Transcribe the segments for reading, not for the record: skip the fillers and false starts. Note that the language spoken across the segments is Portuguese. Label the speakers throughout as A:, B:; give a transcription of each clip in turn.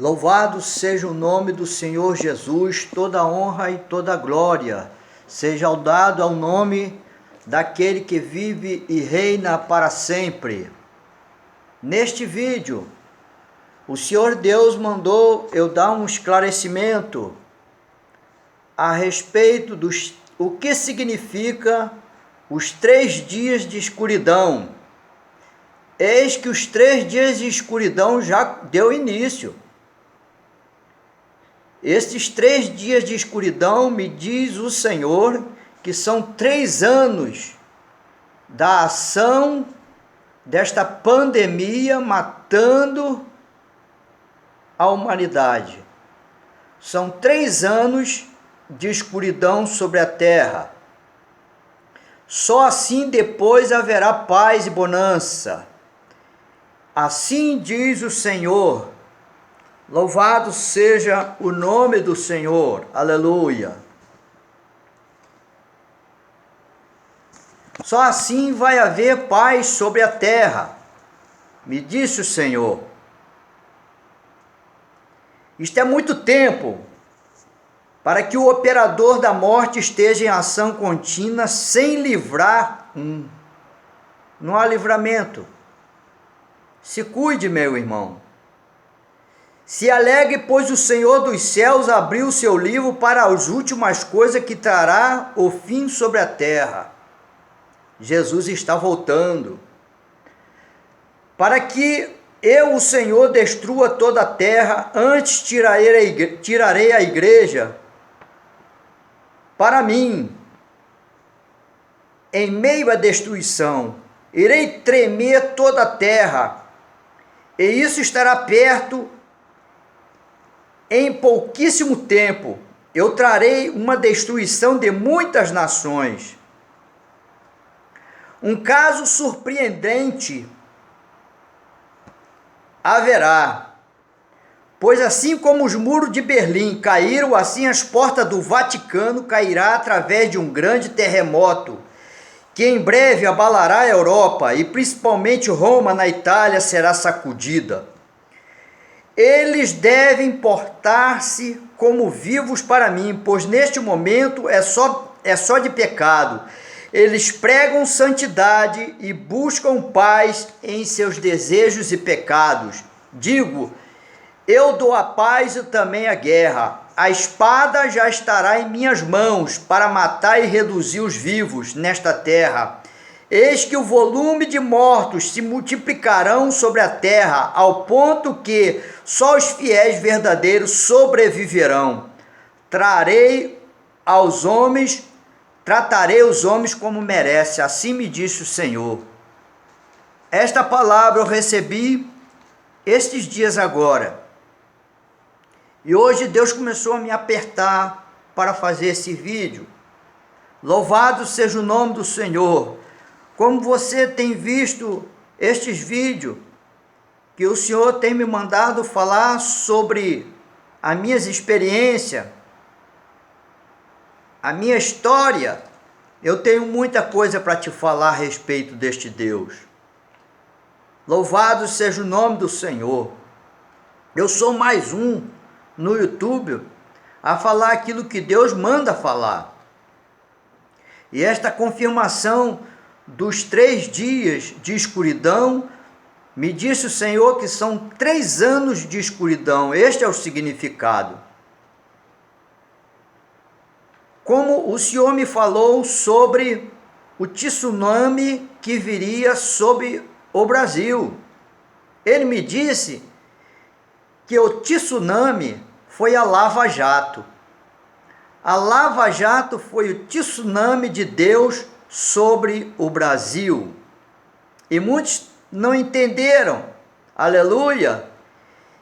A: Louvado seja o nome do Senhor Jesus, toda honra e toda glória seja dado ao nome daquele que vive e reina para sempre. Neste vídeo, o Senhor Deus mandou eu dar um esclarecimento a respeito o que significa os 3 dias de escuridão. Eis que os 3 dias de escuridão já deu início. Estes 3 dias de escuridão, me diz o Senhor, que são 3 anos da ação desta pandemia matando a humanidade. São 3 anos de escuridão sobre a terra. Só assim depois haverá paz e bonança. Assim diz o Senhor. Louvado seja o nome do Senhor. Aleluia. Só assim vai haver paz sobre a terra, me disse o Senhor. Isto é muito tempo para que o operador da morte esteja em ação contínua sem livrar um. Não há livramento. Se cuide, meu irmão. Se alegre, pois o Senhor dos céus abriu o seu livro para as últimas coisas que trará o fim sobre a terra. Jesus está voltando. Para que eu, o Senhor, destrua toda a terra, antes tirarei a igreja para mim, em meio à destruição. Irei tremer toda a terra, e isso estará perto. Em pouquíssimo tempo, eu trarei uma destruição de muitas nações. Um caso surpreendente haverá, pois assim como os muros de Berlim caíram, assim as portas do Vaticano cairá através de um grande terremoto, que em breve abalará a Europa, e principalmente Roma, na Itália, será sacudida. Eles devem portar-se como vivos para mim, pois neste momento é só de pecado. Eles pregam santidade e buscam paz em seus desejos e pecados. Digo, eu dou a paz e também a guerra. A espada já estará em minhas mãos para matar e reduzir os vivos nesta terra. Eis que o volume de mortos se multiplicarão sobre a terra, ao ponto que só os fiéis verdadeiros sobreviverão. Tratarei os homens como merece, assim me disse o Senhor. Esta palavra eu recebi estes dias agora. E hoje Deus começou a me apertar para fazer esse vídeo. Louvado seja o nome do Senhor. Como você tem visto estes vídeos, que o Senhor tem me mandado falar sobre as minhas experiências, a minha história, eu tenho muita coisa para te falar a respeito deste Deus. Louvado seja o nome do Senhor. Eu sou mais um no YouTube a falar aquilo que Deus manda falar. E esta confirmação dos 3 dias de escuridão, me disse o Senhor que são 3 anos de escuridão. Este é o significado. Como o Senhor me falou sobre o tsunami que viria sobre o Brasil. Ele me disse que o tsunami foi a Lava Jato. A Lava Jato foi o tsunami de Deus sobre o Brasil. E muitos não entenderam. Aleluia!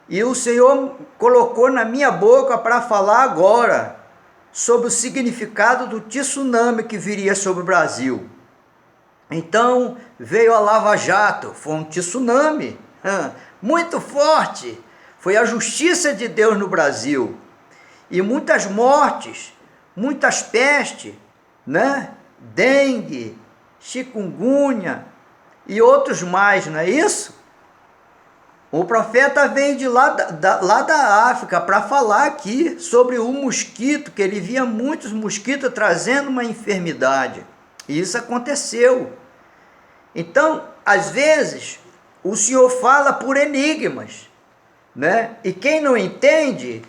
A: E o Senhor colocou na minha boca para falar agora sobre o significado do tsunami que viria sobre o Brasil. Então veio a Lava Jato, foi um tsunami muito forte. Foi a justiça de Deus no Brasil. E muitas mortes, muitas pestes, né? Dengue, chikungunya e outros mais, não é isso? O profeta veio de lá da África para falar aqui sobre o mosquito, que ele via muitos mosquitos trazendo uma enfermidade. E isso aconteceu. Então, às vezes, o Senhor fala por enigmas, né? E quem não entende,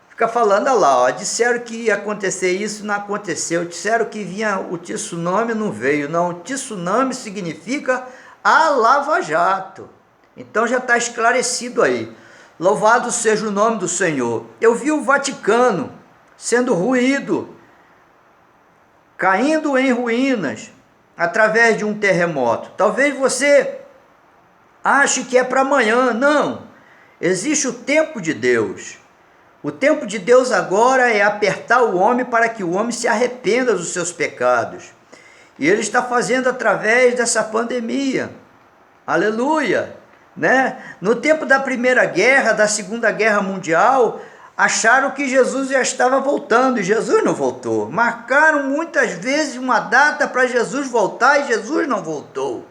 A: fica falando, olha lá, ó, disseram que ia acontecer isso, não aconteceu. Disseram que vinha o tsunami, não veio. Não, o tsunami significa a lava-jato. Então já está esclarecido aí. Louvado seja o nome do Senhor. Eu vi o Vaticano sendo ruído, caindo em ruínas, através de um terremoto. Talvez você ache que é para amanhã. Não. Existe o tempo de Deus. O tempo de Deus agora é apertar o homem para que o homem se arrependa dos seus pecados. E Ele está fazendo através dessa pandemia. Aleluia! Né? No tempo da Primeira Guerra, da Segunda Guerra Mundial, acharam que Jesus já estava voltando, e Jesus não voltou. Marcaram muitas vezes uma data para Jesus voltar, e Jesus não voltou.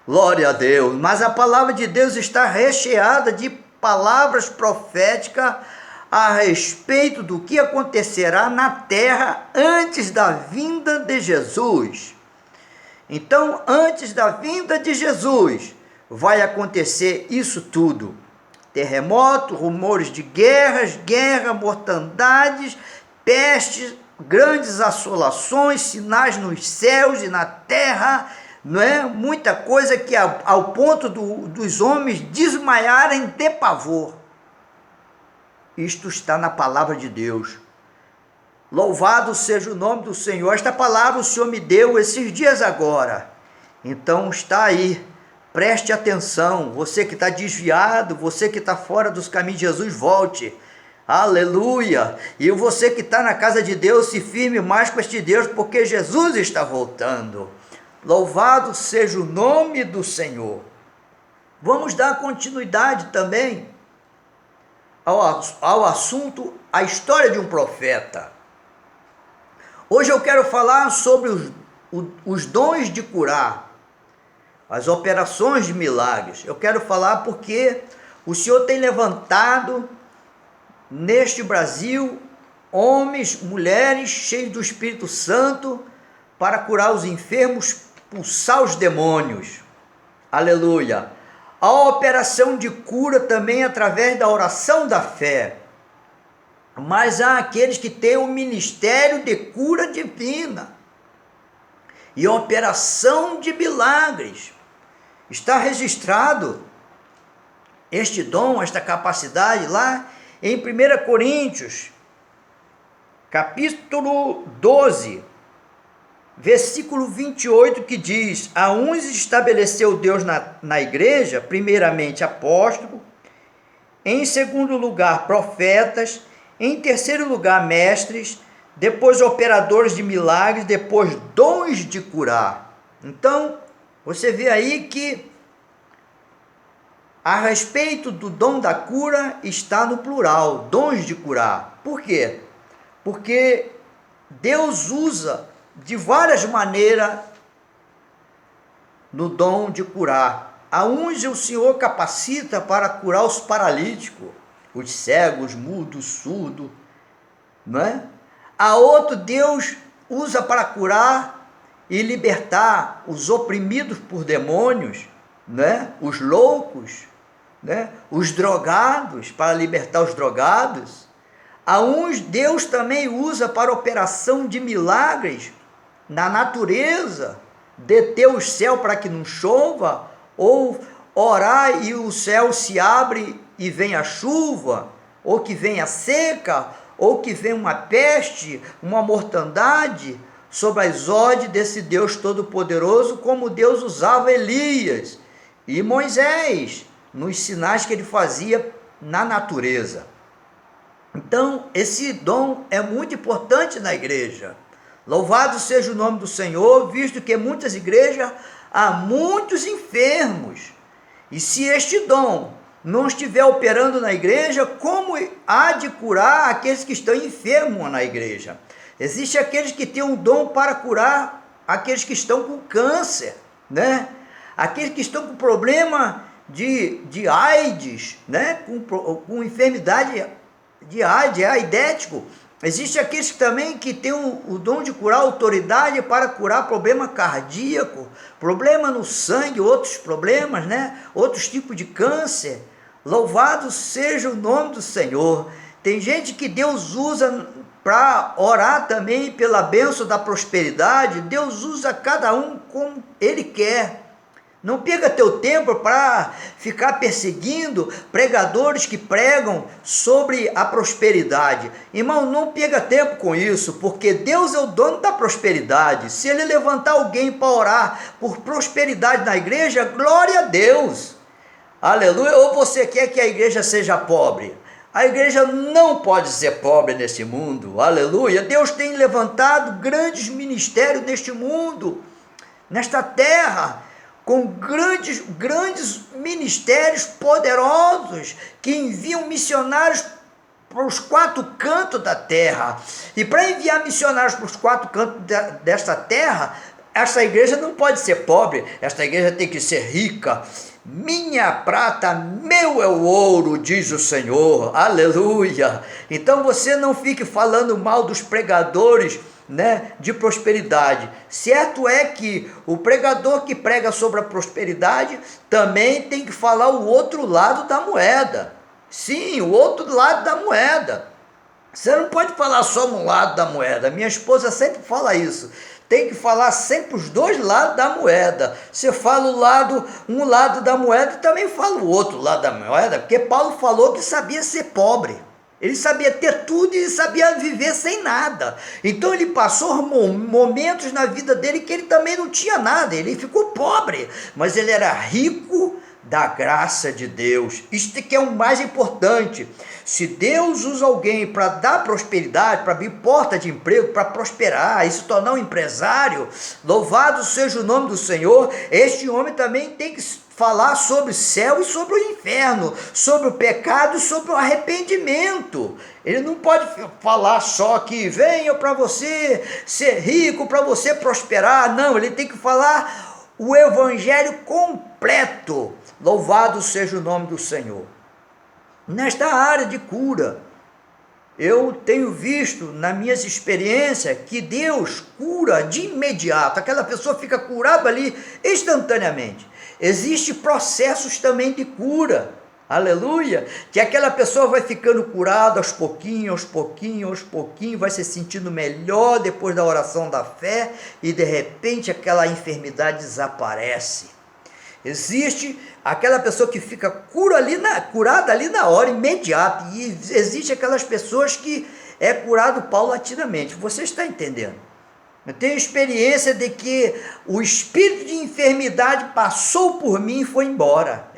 A: Glória a Deus! Mas a palavra de Deus está recheada de palavras proféticas a respeito do que acontecerá na terra antes da vinda de Jesus. Então, antes da vinda de Jesus, vai acontecer isso tudo: terremoto, rumores de guerra, mortandades, pestes, grandes assolações, sinais nos céus e na terra, não é? Muita coisa que ao ponto dos homens desmaiarem de pavor. Isto está na palavra de Deus. Louvado seja o nome do Senhor. Esta palavra o Senhor me deu esses dias agora. Então está aí. Preste atenção, você que está desviado, você que está fora dos caminhos de Jesus, volte. Aleluia! E você que está na casa de Deus, se firme mais com este Deus, porque Jesus está voltando. Louvado seja o nome do Senhor. Vamos dar continuidade também ao assunto, a história de um profeta. Hoje eu quero falar sobre os dons de curar, as operações de milagres. Eu quero falar porque o Senhor tem levantado neste Brasil homens, mulheres cheios do Espírito Santo para curar os enfermos, expulsar os demônios. Aleluia! A operação de cura também através da oração da fé. Mas há aqueles que têm o ministério de cura divina e operação de milagres. Está registrado este dom, esta capacidade lá em 1 Coríntios, capítulo 12, versículo 28, que diz: a uns estabeleceu Deus na igreja, primeiramente apóstolos, em segundo lugar profetas, em terceiro lugar mestres, depois operadores de milagres, depois dons de curar. Então, você vê aí que a respeito do dom da cura está no plural, dons de curar. Por quê? Porque Deus usa de várias maneiras no dom de curar. A uns o Senhor capacita para curar os paralíticos, os cegos, mudos, surdos, não é? A outro Deus usa para curar e libertar os oprimidos por demônios, né? Os loucos, né? Os drogados, para libertar os drogados. A uns Deus também usa para operação de milagres na natureza, deter o céu para que não chova, ou orar e o céu se abre e vem a chuva, ou que venha seca, ou que venha uma peste, uma mortandade, sobre as ordens desse Deus Todo-Poderoso, como Deus usava Elias e Moisés, nos sinais que ele fazia na natureza. Então, esse dom é muito importante na igreja. Louvado seja o nome do Senhor, visto que em muitas igrejas há muitos enfermos. E se este dom não estiver operando na igreja, como há de curar aqueles que estão enfermos na igreja? Existem aqueles que têm um dom para curar aqueles que estão com câncer, né? Aqueles que estão com problema de AIDS, né? Com enfermidade de AIDS, é aidético. Existe aqueles também que têm o dom de curar, autoridade para curar problema cardíaco, problema no sangue, outros problemas, né? Outros tipos de câncer. Louvado seja o nome do Senhor. Tem gente que Deus usa para orar também pela bênção da prosperidade. Deus usa cada um como Ele quer. Não perca teu tempo para ficar perseguindo pregadores que pregam sobre a prosperidade. Irmão, não perca tempo com isso, porque Deus é o dono da prosperidade. Se Ele levantar alguém para orar por prosperidade na igreja, glória a Deus. Aleluia. Ou você quer que a igreja seja pobre? A igreja não pode ser pobre nesse mundo. Aleluia. Deus tem levantado grandes ministérios neste mundo, nesta terra, com grandes ministérios poderosos que enviam missionários para os quatro cantos da terra. E para enviar missionários para os quatro cantos desta terra, esta igreja não pode ser pobre, esta igreja tem que ser rica. Minha prata, meu é o ouro, diz o Senhor, aleluia. Então você não fique falando mal dos pregadores, né, de prosperidade. Certo é que o pregador que prega sobre a prosperidade também tem que falar o outro lado da moeda. Sim, o outro lado da moeda. Você não pode falar só um lado da moeda. Minha esposa sempre fala isso. Tem que falar sempre os dois lados da moeda. Você fala um lado da moeda e também fala o outro lado da moeda, porque Paulo falou que sabia ser pobre. Ele sabia ter tudo e sabia viver sem nada. Então ele passou momentos na vida dele que ele também não tinha nada. Ele ficou pobre, mas ele era rico da graça de Deus. Isto que é o mais importante. Se Deus usa alguém para dar prosperidade, para abrir porta de emprego, para prosperar e se tornar um empresário, louvado seja o nome do Senhor, este homem também tem que falar sobre o céu e sobre o inferno, sobre o pecado e sobre o arrependimento. Ele não pode falar só que venha para você ser rico, para você prosperar. Não, ele tem que falar o evangelho completo. Louvado seja o nome do Senhor. Nesta área de cura, eu tenho visto nas minhas experiências que Deus cura de imediato. Aquela pessoa fica curada ali instantaneamente. Existem processos também de cura, aleluia, que aquela pessoa vai ficando curada aos pouquinhos, vai se sentindo melhor depois da oração da fé e de repente aquela enfermidade desaparece. Existe aquela pessoa que fica curada ali na hora, imediata, e existe aquelas pessoas que é curado paulatinamente. Você está entendendo? Eu tenho experiência de que o espírito de enfermidade passou por mim e foi embora.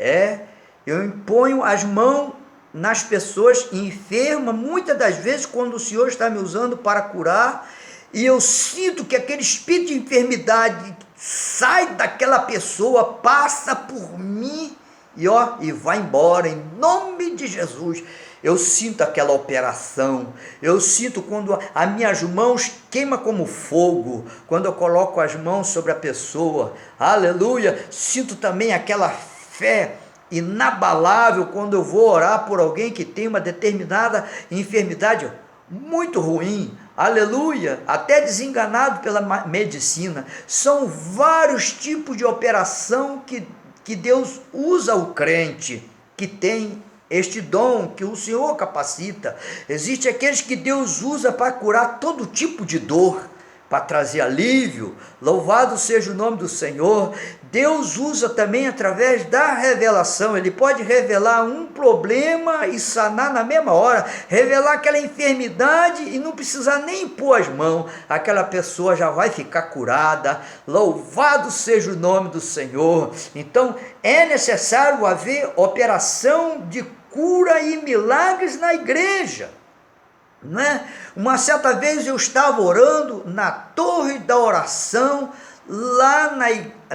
A: Eu imponho as mãos nas pessoas enfermas, muitas das vezes quando o Senhor está me usando para curar, e eu sinto que aquele espírito de enfermidade sai daquela pessoa, passa por mim e vai embora, em nome de Jesus. Eu sinto aquela operação, eu sinto quando as minhas mãos queimam como fogo, quando eu coloco as mãos sobre a pessoa, aleluia. Sinto também aquela fé inabalável quando eu vou orar por alguém que tem uma determinada enfermidade muito ruim, aleluia, até desenganado pela medicina. São vários tipos de operação que Deus usa o crente que tem este dom, que o Senhor capacita. Existe aqueles que Deus usa para curar todo tipo de dor, para trazer alívio. Louvado seja o nome do Senhor. Deus usa também através da revelação. Ele pode revelar um problema e sanar na mesma hora, revelar aquela enfermidade e não precisar nem pôr as mãos, aquela pessoa já vai ficar curada. Louvado seja o nome do Senhor. Então é necessário haver operação de cura e milagres na igreja. Né? Uma certa vez eu estava orando na Torre da Oração, lá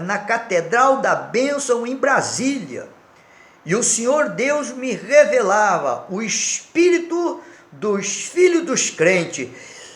A: na Catedral da Bênção em Brasília, e o Senhor Deus me revelava o espírito dos filhos dos crentes.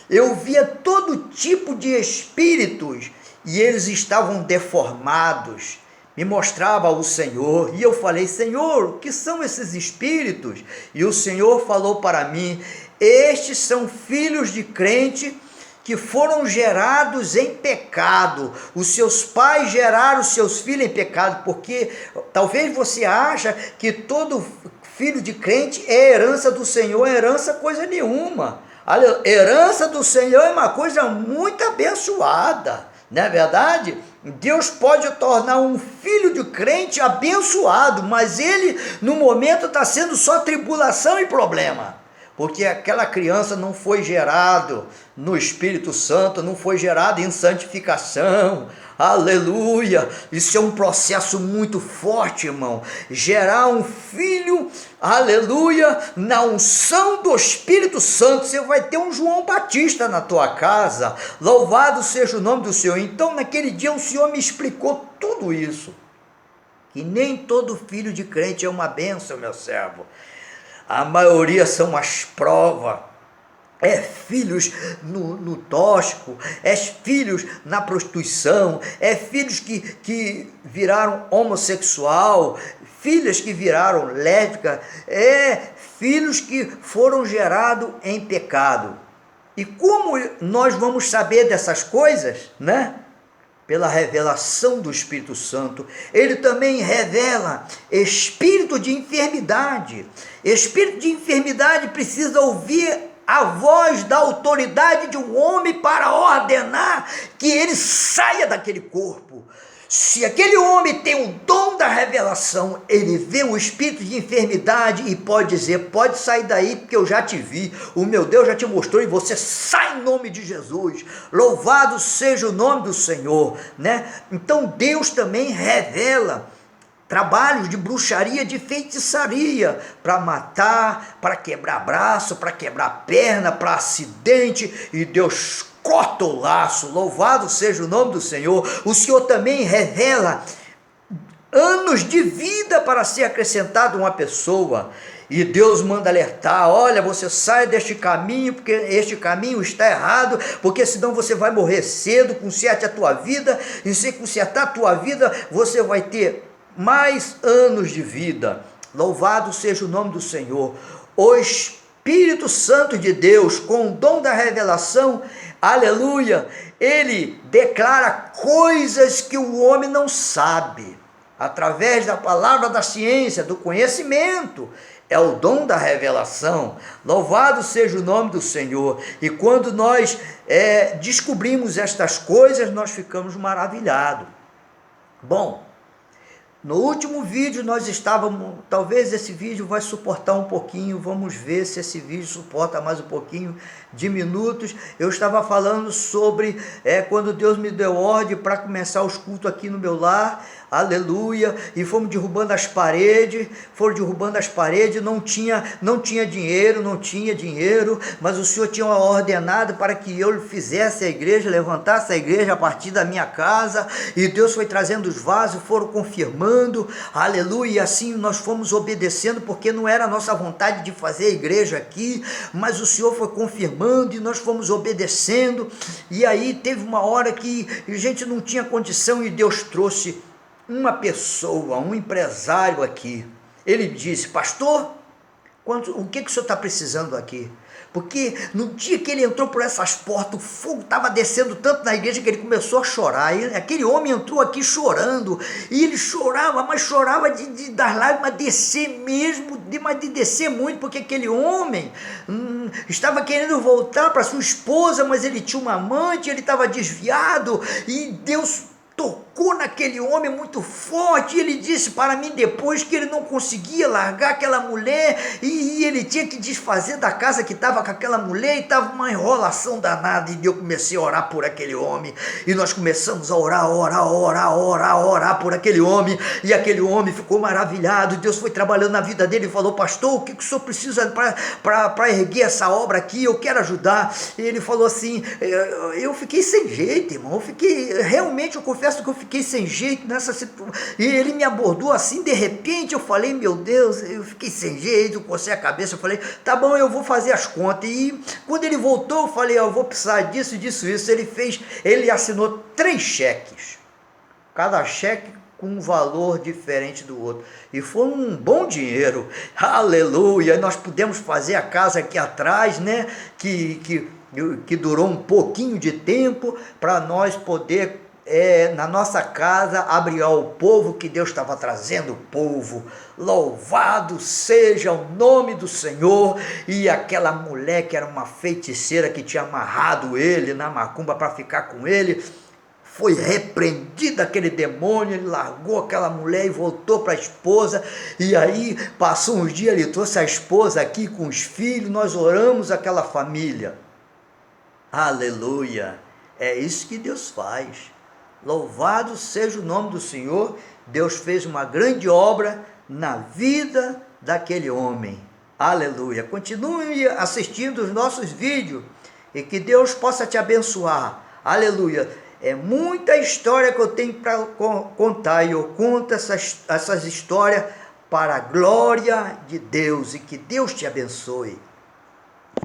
A: Eu via todo tipo de espíritos e eles estavam deformados, me mostrava o Senhor, e eu falei: Senhor, o que são esses espíritos? E o Senhor falou para mim: estes são filhos de crente que foram gerados em pecado. Os seus pais geraram seus filhos em pecado, porque talvez você acha que todo filho de crente é herança do Senhor. Herança coisa nenhuma. A herança do Senhor é uma coisa muito abençoada, não é verdade? Deus pode tornar um filho de crente abençoado, mas ele no momento está sendo só tribulação e problema, porque aquela criança não foi gerado no Espírito Santo, não foi gerado em santificação. Aleluia! Isso é um processo muito forte, irmão. Gerar um filho, aleluia, na unção do Espírito Santo. Você vai ter um João Batista na tua casa. Louvado seja o nome do Senhor. Então, naquele dia, o Senhor me explicou tudo isso. Que nem todo filho de crente é uma bênção, meu servo. A maioria são as provas, é filhos no tóxico, é filhos na prostituição, é filhos que viraram homossexual, filhas que viraram lésbica, é filhos que foram gerados em pecado. E como nós vamos saber dessas coisas, né? Pela revelação do Espírito Santo. Ele também revela espírito de enfermidade. Espírito de enfermidade precisa ouvir a voz da autoridade de um homem para ordenar que ele saia daquele corpo. Se aquele homem tem o dom da revelação, ele vê o espírito de enfermidade e pode dizer: pode sair daí, porque eu já te vi, o meu Deus já te mostrou, e você sai em nome de Jesus. Louvado seja o nome do Senhor, né? Então Deus também revela trabalhos de bruxaria, de feitiçaria, para matar, para quebrar braço, para quebrar perna, para acidente, e Deus corta o laço. Louvado seja o nome do Senhor. O Senhor também revela anos de vida para ser acrescentado a uma pessoa, e Deus manda alertar: olha, você sai deste caminho, porque este caminho está errado, porque senão você vai morrer cedo. Conserte a tua vida, e se consertar a tua vida, você vai ter mais anos de vida. Louvado seja o nome do Senhor. O Espírito Santo de Deus, com o dom da revelação, aleluia, ele declara coisas que o homem não sabe, através da palavra da ciência, do conhecimento. É o dom da revelação. Louvado seja o nome do Senhor. E quando nós descobrimos estas coisas, nós ficamos maravilhados. Bom, no último vídeo nós estávamos, talvez esse vídeo vai suportar um pouquinho, vamos ver se esse vídeo suporta mais um pouquinho de minutos. Eu estava falando sobre quando Deus me deu ordem para começar os cultos aqui no meu lar, aleluia, e fomos derrubando as paredes, não tinha dinheiro, mas o Senhor tinha ordenado para que eu fizesse a igreja, levantasse a igreja a partir da minha casa, e Deus foi trazendo os vasos, foram confirmando, aleluia, e assim nós fomos obedecendo, porque não era a nossa vontade de fazer a igreja aqui, mas o Senhor foi confirmando, e nós fomos obedecendo. E aí teve uma hora que a gente não tinha condição, e Deus trouxe uma pessoa, um empresário aqui. Ele disse: pastor, o que o senhor está precisando aqui? Porque no dia que ele entrou por essas portas, o fogo estava descendo tanto na igreja que ele começou a chorar. E aquele homem entrou aqui chorando, e ele chorava, mas chorava das lágrimas descer mesmo, mas de descer muito, porque aquele homem estava querendo voltar para sua esposa, mas ele tinha uma amante, ele estava desviado, e Deus tocou naquele homem muito forte. Ele disse para mim depois que ele não conseguia largar aquela mulher, e ele tinha que desfazer da casa que estava com aquela mulher, e estava uma enrolação danada. E eu comecei a orar por aquele homem, e nós começamos a orar por aquele homem, e aquele homem ficou maravilhado. Deus foi trabalhando na vida dele e falou: pastor, o que o senhor precisa para erguer essa obra aqui? Eu quero ajudar. E ele falou assim: eu fiquei sem jeito, irmão, eu confesso que eu fiquei sem jeito nessa situação. E ele me abordou assim, de repente. Eu falei: meu Deus, eu fiquei sem jeito, eu cocei a cabeça. Eu falei: tá bom, eu vou fazer as contas. E quando ele voltou, eu falei: eu vou precisar disso. Ele assinou 3 cheques, cada cheque com um valor diferente do outro. E foi um bom dinheiro. Aleluia! Nós pudemos fazer a casa aqui atrás, né? Que durou um pouquinho de tempo para nós poder, na nossa casa, abrigar o povo, que Deus estava trazendo o povo. Louvado seja o nome do Senhor. E aquela mulher que era uma feiticeira, que tinha amarrado ele na macumba para ficar com ele, foi repreendido aquele demônio. Ele largou aquela mulher e voltou para a esposa. E aí passou uns dias, ele trouxe a esposa aqui com os filhos, nós oramos aquela família. Aleluia! É isso que Deus faz. Louvado seja o nome do Senhor. Deus fez uma grande obra na vida daquele homem. Aleluia! Continue assistindo os nossos vídeos e que Deus possa te abençoar. Aleluia! É muita história que eu tenho para contar, e eu conto essas histórias para a glória de Deus, e que Deus te abençoe.